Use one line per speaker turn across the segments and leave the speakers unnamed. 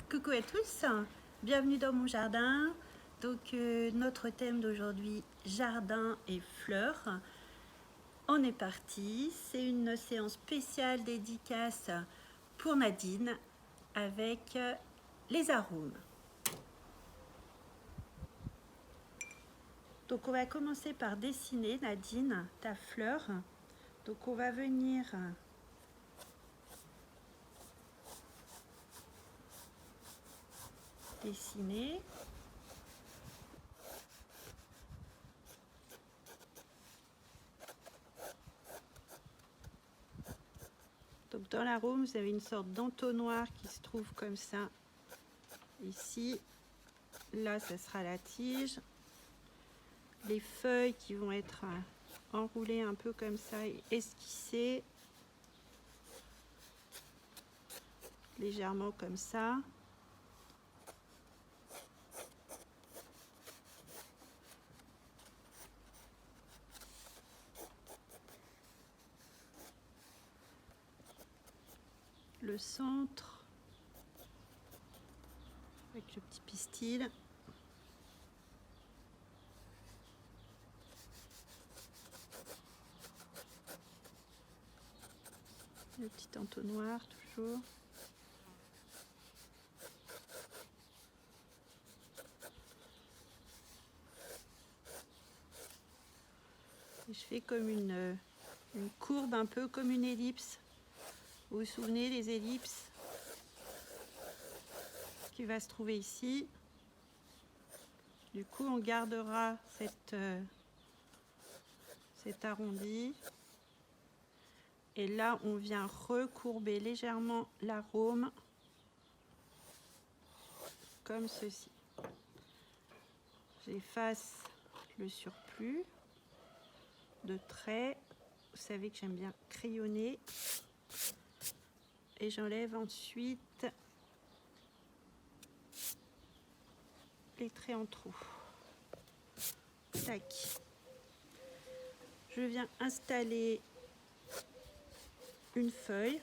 Coucou à tous, bienvenue dans mon jardin. Donc notre thème d'aujourd'hui, jardin et fleurs. On est parti, c'est une séance spéciale dédicace pour Nadine avec les arômes. Donc on va commencer par dessiner, Nadine, ta fleur. Donc on va venir dessiner. Donc dans l'arôme, vous avez une sorte d'entonnoir qui se trouve comme ça. Ici, là, ça sera la tige. Les feuilles qui vont être enroulées un peu comme ça et esquissées. Légèrement comme ça. Le centre avec le petit pistil. Le petit entonnoir toujours. Et je fais comme une courbe, un peu comme une ellipse. Vous vous souvenez des ellipses qui va se trouver ici. Du coup, on gardera cet arrondi. Et là, on vient recourber légèrement l'arôme, comme ceci. J'efface le surplus de traits. Vous savez que j'aime bien crayonner. Et j'enlève ensuite les traits en trou. Tac. Je viens installer une feuille.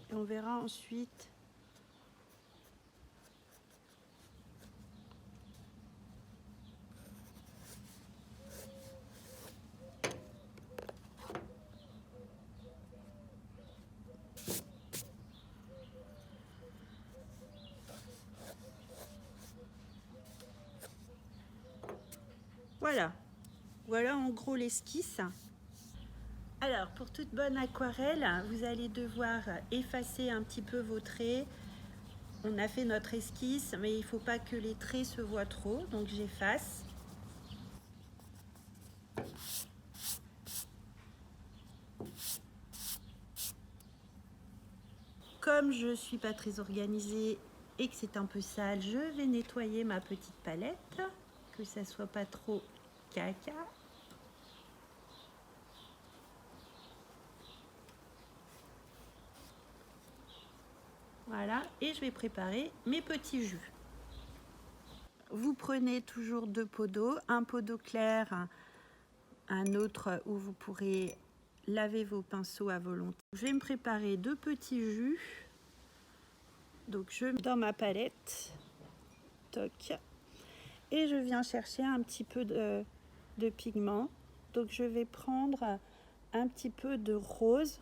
Et on verra ensuite voilà en gros l'esquisse. Alors pour toute bonne aquarelle, vous allez devoir effacer un petit peu vos traits. On a fait notre esquisse, mais il ne faut pas que les traits se voient trop, donc j'efface. Comme je ne suis pas très organisée et que c'est un peu sale, je vais nettoyer ma petite palette, que ça ne soit pas trop caca. Voilà, et je vais préparer mes petits jus. Vous prenez toujours 2 pots d'eau, un pot d'eau claire, un autre où vous pourrez laver vos pinceaux à volonté. Je vais me préparer 2 petits jus. Donc je mets dans ma palette, toc, et je viens chercher un petit peu de pigment. Donc je vais prendre un petit peu de rose.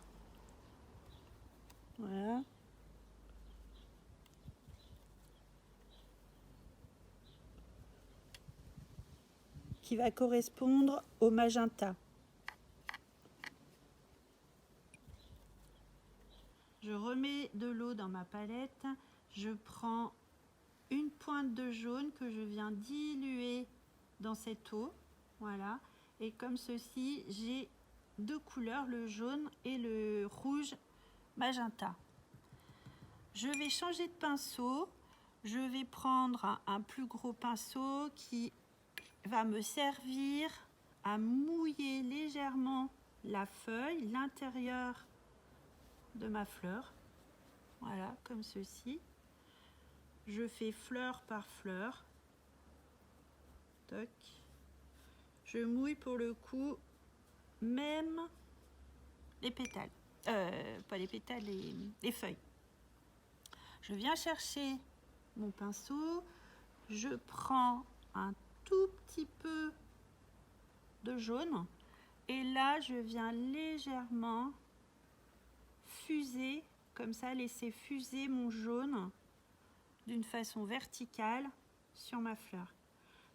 Voilà. Qui va correspondre au magenta. Je remets de l'eau dans ma palette. Je prends une pointe de jaune que je viens diluer dans cette eau. Voilà. Et comme ceci, j'ai 2 couleurs, le jaune et le rouge magenta. Je vais changer de pinceau. Je vais prendre un plus gros pinceau qui va me servir à mouiller légèrement la feuille, l'intérieur de ma fleur. Voilà, comme ceci. Je fais fleur par fleur. Toc. Je mouille pour le coup même les pétales. Pas les pétales, les feuilles. Je viens chercher mon pinceau. Je prends un tout petit peu de jaune. Et là, je viens légèrement fuser, comme ça, laisser fuser mon jaune d'une façon verticale sur ma fleur.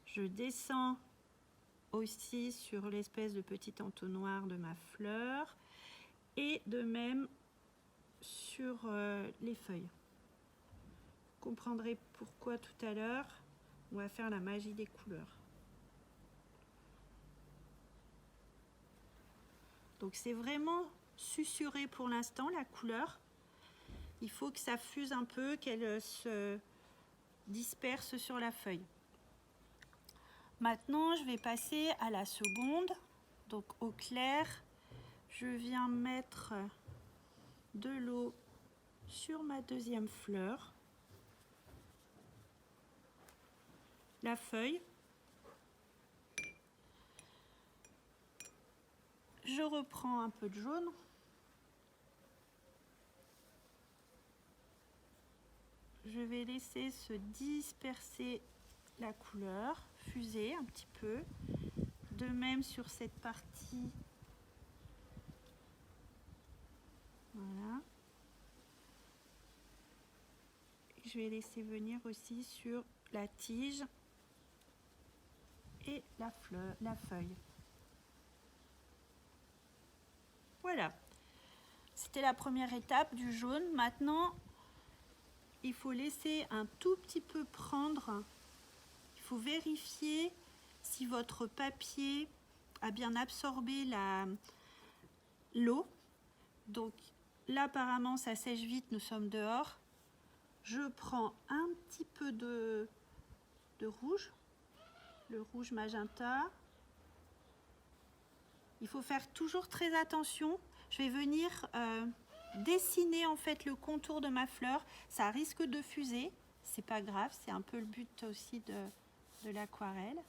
Je descends aussi sur l'espèce de petit entonnoir de ma fleur et de même sur les feuilles. Vous comprendrez pourquoi tout à l'heure. On va faire la magie des couleurs. Donc c'est vraiment susurré pour l'instant la couleur. Il faut que ça fuse un peu, qu'elle se disperse sur la feuille. Maintenant, je vais passer à la seconde. Donc au clair, je viens mettre de l'eau sur ma deuxième fleur. La feuille. Je reprends un peu de jaune. Je vais laisser se disperser la couleur, fuser un petit peu. De même sur cette partie. Voilà. Je vais laisser venir aussi sur la tige et la feuille. Voilà. C'était la première étape du jaune. Maintenant, il faut laisser un tout petit peu prendre. Il faut vérifier si votre papier a bien absorbé l'eau. Donc là, apparemment, ça sèche vite, nous sommes dehors. Je prends un petit peu de rouge, le rouge magenta. Il faut faire toujours très attention. Je vais venir dessiner en fait le contour de ma fleur. Ça risque de fuser, c'est pas grave, c'est un peu le but aussi de l'aquarelle.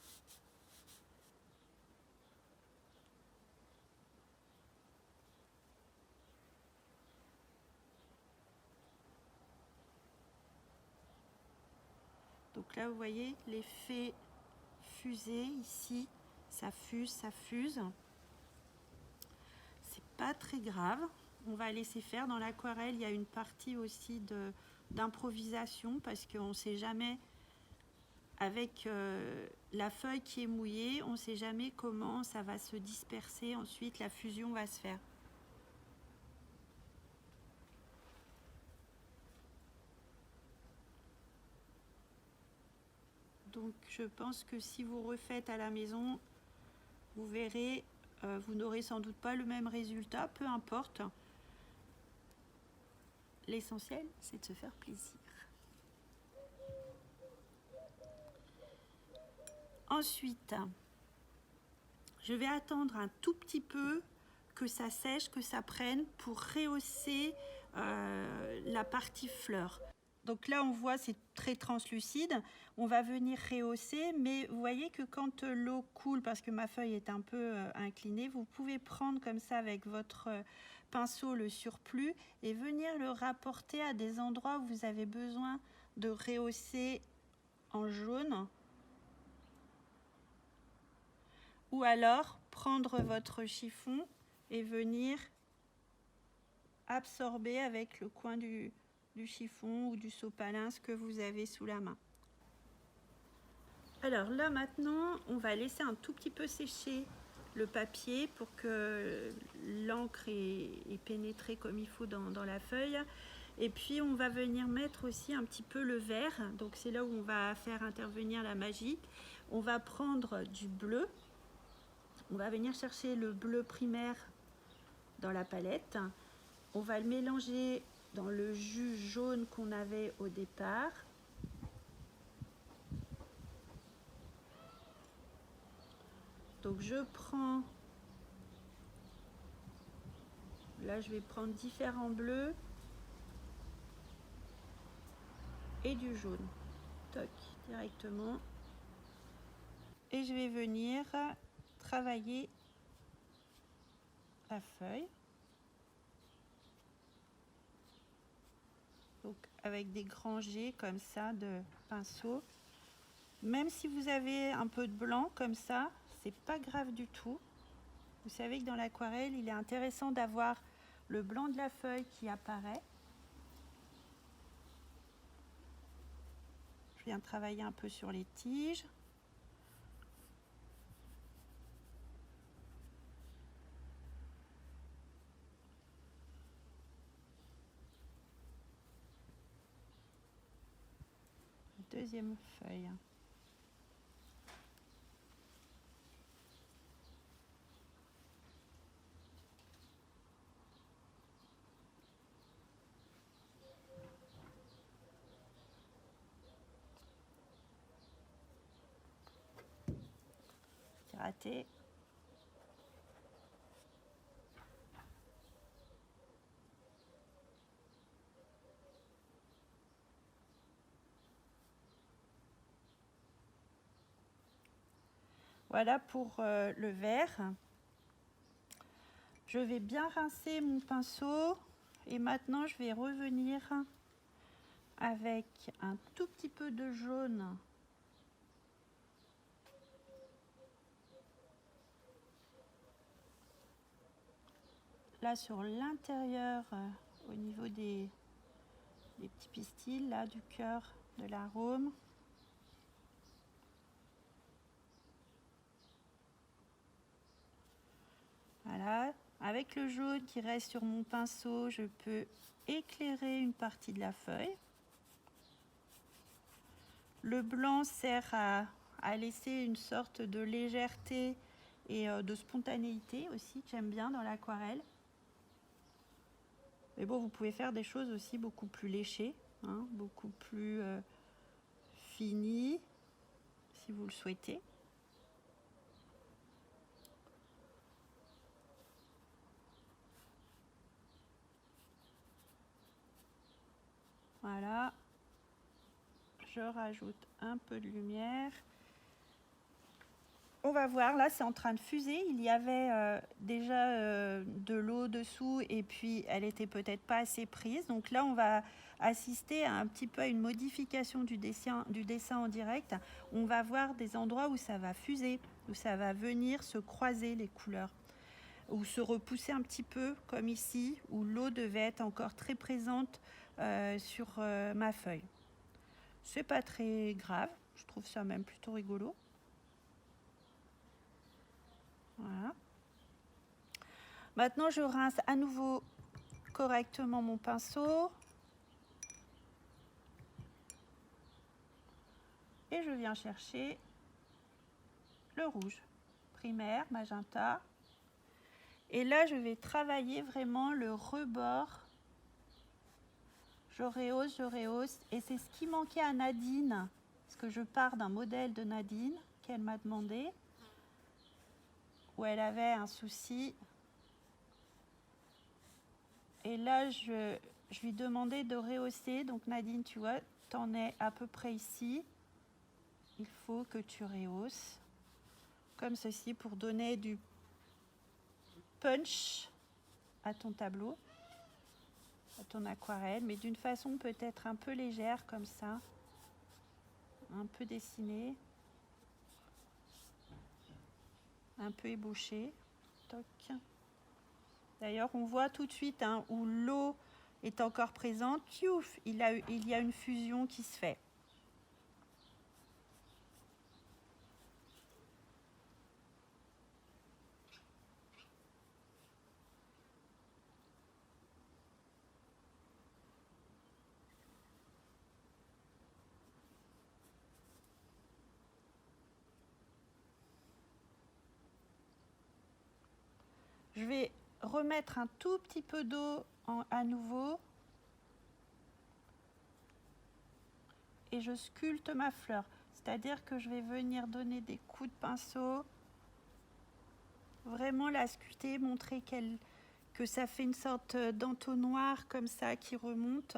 Donc là, vous voyez l'effet fusée ici, ça fuse, ça fuse. C'est pas très grave. On va laisser faire. Dans l'aquarelle, il y a une partie aussi d'improvisation parce qu'on ne sait jamais, avec la feuille qui est mouillée, on ne sait jamais comment ça va se disperser. Ensuite, la fusion va se faire. Donc je pense que si vous refaites à la maison, vous verrez, vous n'aurez sans doute pas le même résultat, peu importe. L'essentiel, c'est de se faire plaisir. Ensuite, je vais attendre un tout petit peu que ça sèche, que ça prenne pour rehausser la partie fleur. Donc là, on voit, c'est très translucide. On va venir rehausser, mais vous voyez que quand l'eau coule, parce que ma feuille est un peu inclinée, vous pouvez prendre comme ça avec votre pinceau le surplus et venir le rapporter à des endroits où vous avez besoin de rehausser en jaune. Ou alors, prendre votre chiffon et venir absorber avec le coin du chiffon ou du sopalin ce que vous avez sous la main. Alors là maintenant, on va laisser un tout petit peu sécher le papier pour que l'encre est pénétrée comme il faut dans la feuille. Et puis on va venir mettre aussi un petit peu le vert. Donc c'est là où on va faire intervenir la magie. On va prendre du bleu. On va venir chercher le bleu primaire dans la palette. On va le mélanger dans le jus jaune qu'on avait au départ. Donc je prends, là je vais prendre différents bleus et du jaune. Toc, directement. Et je vais venir travailler la feuille. Donc avec des grands jets comme ça de pinceau. Même si vous avez un peu de blanc comme ça, c'est pas grave du tout. Vous savez que dans l'aquarelle, il est intéressant d'avoir le blanc de la feuille qui apparaît. Je viens travailler un peu sur les tiges. Deuxième feuille. C'est raté. Voilà pour le vert. Je vais bien rincer mon pinceau et maintenant je vais revenir avec un tout petit peu de jaune là sur l'intérieur au niveau des petits pistils là du cœur de l'arôme. Voilà, avec le jaune qui reste sur mon pinceau, je peux éclairer une partie de la feuille. Le blanc sert à laisser une sorte de légèreté et de spontanéité aussi, que j'aime bien dans l'aquarelle. Mais bon, vous pouvez faire des choses aussi beaucoup plus léchées, hein, beaucoup plus finies, si vous le souhaitez. Voilà. Je rajoute un peu de lumière. On va voir, là c'est en train de fuser. Il y avait déjà de l'eau dessous et puis elle était peut-être pas assez prise. Donc là on va assister un petit peu à une modification du dessin en direct. On va voir des endroits où ça va fuser, où ça va venir se croiser les couleurs, ou se repousser un petit peu comme ici, où l'eau devait être encore très présente sur ma feuille. C'est pas très grave, je trouve ça même plutôt rigolo. Voilà. Maintenant, je rince à nouveau correctement mon pinceau. Et je viens chercher le rouge, primaire, magenta. Et là, je vais travailler vraiment le rebord. Je rehausse. Et c'est ce qui manquait à Nadine, parce que je pars d'un modèle de Nadine qu'elle m'a demandé, où elle avait un souci. Et là, je lui demandais de rehausser. Donc Nadine, tu vois, t'en es à peu près ici. Il faut que tu rehausses comme ceci pour donner du punch à ton tableau, à ton aquarelle, mais d'une façon peut-être un peu légère comme ça, un peu dessinée, un peu ébauchée. Toc. D'ailleurs, on voit tout de suite hein, où l'eau est encore présente, piouf, il y a une fusion qui se fait. Je vais remettre un tout petit peu d'eau à nouveau et je sculpte ma fleur. C'est-à-dire que je vais venir donner des coups de pinceau, vraiment la sculpter, montrer que ça fait une sorte d'entonnoir comme ça qui remonte.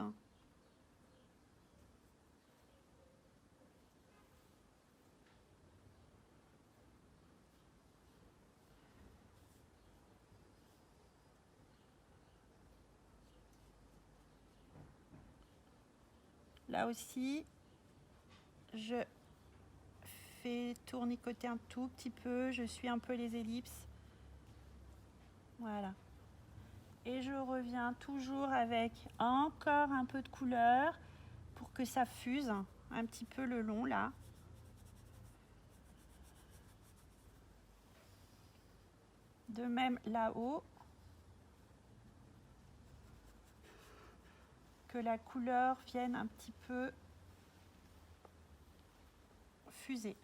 Là aussi, je fais tournicoter un tout petit peu, je suis un peu les ellipses. Voilà. Et je reviens toujours avec encore un peu de couleur pour que ça fuse un petit peu le long là. De même là-haut, que la couleur vienne un petit peu fuser.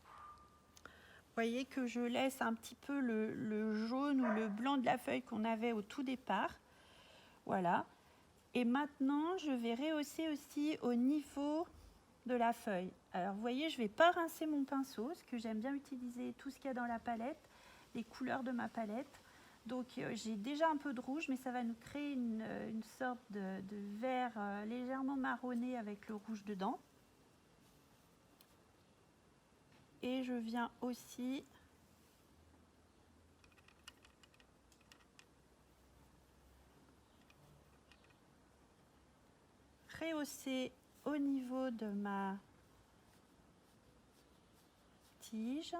Vous voyez que je laisse un petit peu le jaune ou le blanc de la feuille qu'on avait au tout départ. Voilà. Et maintenant, je vais rehausser aussi au niveau de la feuille. Alors, vous voyez, je ne vais pas rincer mon pinceau, parce que j'aime bien utiliser tout ce qu'il y a dans la palette, les couleurs de ma palette. Donc, j'ai déjà un peu de rouge, mais ça va nous créer une sorte de vert légèrement marronné avec le rouge dedans. Et je viens aussi rehausser au niveau de ma tige.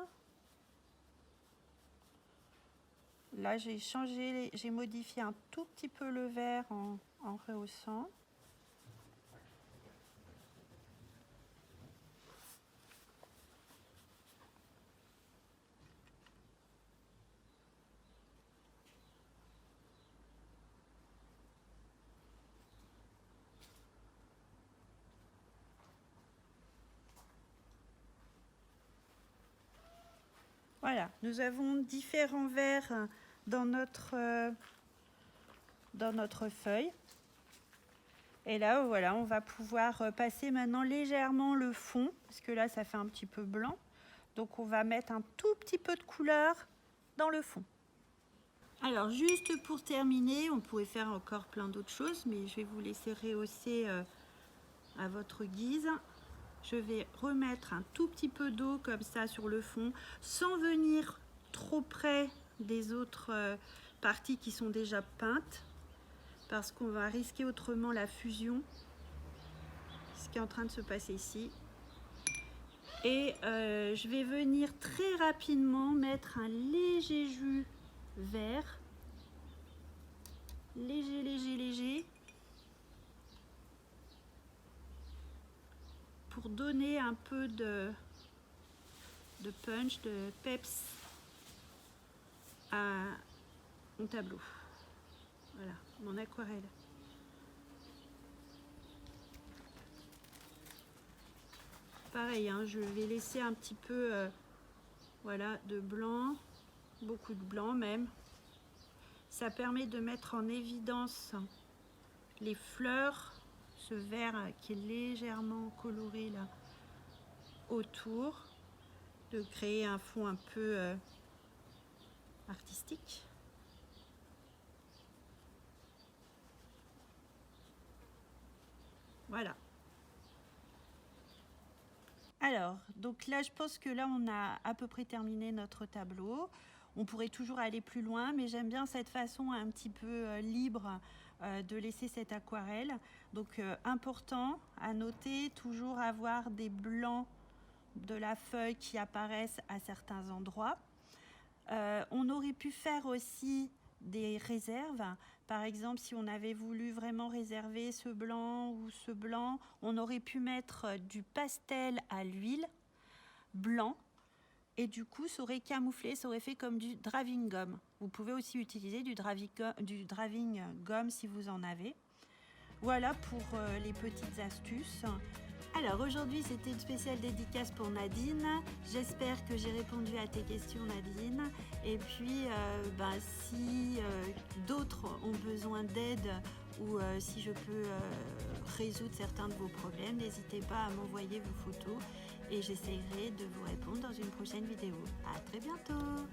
Là, j'ai changé, j'ai modifié un tout petit peu le vert en rehaussant. Voilà, nous avons différents verts dans notre feuille. Et là, voilà, on va pouvoir passer maintenant légèrement le fond, parce que là, ça fait un petit peu blanc. Donc, on va mettre un tout petit peu de couleur dans le fond. Alors, juste pour terminer, on pourrait faire encore plein d'autres choses, mais je vais vous laisser rehausser à votre guise. Je vais remettre un tout petit peu d'eau comme ça sur le fond, sans venir trop près des autres parties qui sont déjà peintes, parce qu'on va risquer autrement la fusion, ce qui est en train de se passer ici. Et je vais venir très rapidement mettre un léger jus vert, léger, pour donner un peu de punch, de peps à mon tableau. Voilà, mon aquarelle. Pareil, hein, je vais laisser un petit peu voilà, de blanc, beaucoup de blanc même. Ça permet de mettre en évidence les fleurs, ce vert qui est légèrement coloré là autour, de créer un fond un peu artistique. Voilà. Alors, donc là, je pense que là, on a à peu près terminé notre tableau. On pourrait toujours aller plus loin, mais j'aime bien cette façon un petit peu libre de laisser cette aquarelle. Donc, important à noter, toujours avoir des blancs de la feuille qui apparaissent à certains endroits. On aurait pu faire aussi des réserves. Par exemple, si on avait voulu vraiment réserver ce blanc ou ce blanc, on aurait pu mettre du pastel à l'huile blanc et du coup, ça aurait camouflé, ça aurait fait comme du draving gum. Vous pouvez aussi utiliser du draving gum si vous en avez. Voilà pour les petites astuces. Alors aujourd'hui c'était une spéciale dédicace pour Nadine. J'espère que j'ai répondu à tes questions Nadine. Et puis si d'autres ont besoin d'aide ou si je peux résoudre certains de vos problèmes, n'hésitez pas à m'envoyer vos photos et j'essaierai de vous répondre dans une prochaine vidéo. À très bientôt.